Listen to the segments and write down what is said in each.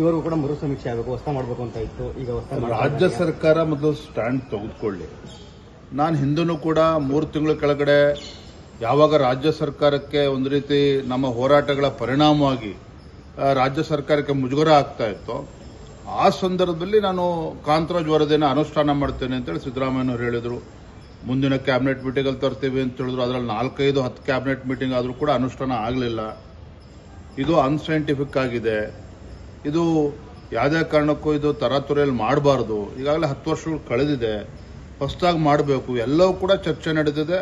ಇವರಿಗೂ ಕೂಡ ಮರು ಸಮೀಕ್ಷೆ ಆಗಬೇಕು, ಹೊಸ ಮಾಡಬೇಕು ಅಂತ ಇತ್ತು. ಈಗ ರಾಜ್ಯ ಸರ್ಕಾರ ಮೊದಲು ಸ್ಟ್ಯಾಂಡ್ ತೆಗೆದುಕೊಳ್ಳಿ. ನಾನು ಹಿಂದೂ ಕೂಡ 3 ತಿಂಗಳ ಕೆಳಗಡೆ ಯಾವಾಗ ರಾಜ್ಯ ಸರ್ಕಾರಕ್ಕೆ ಒಂದು ರೀತಿ ನಮ್ಮ ಹೋರಾಟಗಳ ಪರಿಣಾಮವಾಗಿ ರಾಜ್ಯ ಸರ್ಕಾರಕ್ಕೆ ಮುಜುಗರ ಆಗ್ತಾ ಇತ್ತು, ಆ ಸಂದರ್ಭದಲ್ಲಿ ನಾನು ಕಾಂತರಾಜ್ ವರದಿಯನ್ನು ಅನುಷ್ಠಾನ ಮಾಡ್ತೇನೆ ಅಂತೇಳಿ ಸಿದ್ದರಾಮಯ್ಯನವರು ಹೇಳಿದರು. ಮುಂದಿನ ಕ್ಯಾಬಿನೆಟ್ ಮೀಟಿಂಗಲ್ಲಿ ತರ್ತೀವಿ ಅಂತ ಹೇಳಿದ್ರು. ಅದರಲ್ಲಿ 4-5-10 ಕ್ಯಾಬಿನೆಟ್ ಮೀಟಿಂಗ್ ಆದರೂ ಕೂಡ ಅನುಷ್ಠಾನ ಆಗಲಿಲ್ಲ. ಇದು ಅನ್ಸೈಂಟಿಫಿಕ್ ಆಗಿದೆ. ಇದು ಯಾವುದೇ ಕಾರಣಕ್ಕೂ ಇದು ತರಾತುರಿಯಲ್ಲಿ ಮಾಡಬಾರ್ದು. ಈಗಾಗಲೇ 10 ವರ್ಷಗಳು ಕಳೆದಿದೆ, ಹೊಸದಾಗಿ ಮಾಡಬೇಕು. ಎಲ್ಲವೂ ಕೂಡ ಚರ್ಚೆ ನಡೆದಿದೆ.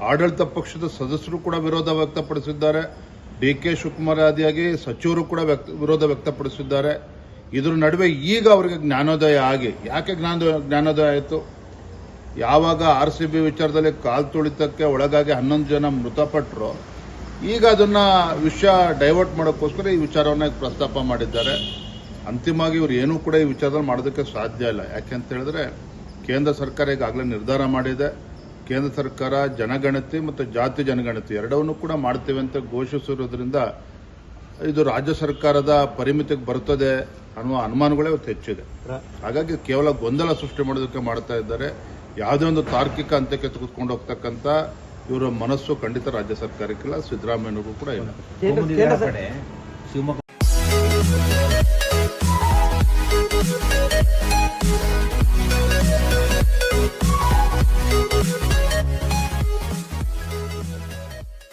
ಆಡಳಿತ ಪಕ್ಷದ ಸದಸ್ಯರು ಕೂಡ ವಿರೋಧ ವ್ಯಕ್ತಪಡಿಸಿದ್ದಾರೆ. ಡಿ.ಕೆ. ಶಿವಕುಮಾರ್ ಆದಿಯಾಗಿ ಸಚಿವರು ಕೂಡ ವಿರೋಧ ವ್ಯಕ್ತಪಡಿಸಿದ್ದಾರೆ. ಇದರ ನಡುವೆ ಈಗ ಅವರಿಗೆ ಜ್ಞಾನೋದಯ ಆಗಿ, ಯಾಕೆ ಜ್ಞಾನೋದಯ ಆಯಿತು? ಯಾವಾಗ RCB ವಿಚಾರದಲ್ಲಿ ಕಾಲ್ ತುಳಿತಕ್ಕೆ ಒಳಗಾಗಿ 11 ಜನ ಮೃತಪಟ್ಟರು, ಈಗ ಅದನ್ನ ವಿಷಯ ಡೈವರ್ಟ್ ಮಾಡೋಕ್ಕೋಸ್ಕರ ಈ ವಿಚಾರವನ್ನು ಪ್ರಸ್ತಾಪ ಮಾಡಿದ್ದಾರೆ. ಅಂತಿಮವಾಗಿ ಇವರು ಏನೂ ಕೂಡ ಈ ವಿಚಾರದಲ್ಲಿ ಮಾಡೋದಕ್ಕೆ ಸಾಧ್ಯ ಇಲ್ಲ. ಯಾಕೆಂತ ಹೇಳಿದ್ರೆ ಕೇಂದ್ರ ಸರ್ಕಾರ ಈಗಾಗಲೇ ನಿರ್ಧಾರ ಮಾಡಿದೆ. ಕೇಂದ್ರ ಸರ್ಕಾರ ಜನಗಣತಿ ಮತ್ತು ಜಾತಿ ಜನಗಣತಿ ಎರಡವನ್ನೂ ಕೂಡ ಮಾಡ್ತೇವೆ ಅಂತ ಘೋಷಿಸಿರೋದ್ರಿಂದ ಇದು ರಾಜ್ಯ ಸರ್ಕಾರದ ಪರಿಮಿತಿಗೆ ಬರುತ್ತದೆ ಅನ್ನುವ ಅನುಮಾನಗಳೇ ಇವತ್ತು ಹೆಚ್ಚಿದೆ. ಹಾಗಾಗಿ ಕೇವಲ ಗೊಂದಲ ಸೃಷ್ಟಿ ಮಾಡೋದಕ್ಕೆ ಮಾಡ್ತಾ ಇದ್ದಾರೆ. ಯಾವುದೇ ಒಂದು ತಾರ್ಕಿಕ ಅಂತ್ಯಕ್ಕೆ ತೆಗೆದುಕೊಂಡು ಹೋಗ್ತಕ್ಕಂಥ ಇವರ ಮನಸ್ಸು ಖಂಡಿತ ರಾಜ್ಯ ಸರ್ಕಾರಕ್ಕಿಲ್ಲ, ಸಿದ್ದರಾಮಯ್ಯನವರು ಕೂಡ ಇಲ್ಲ.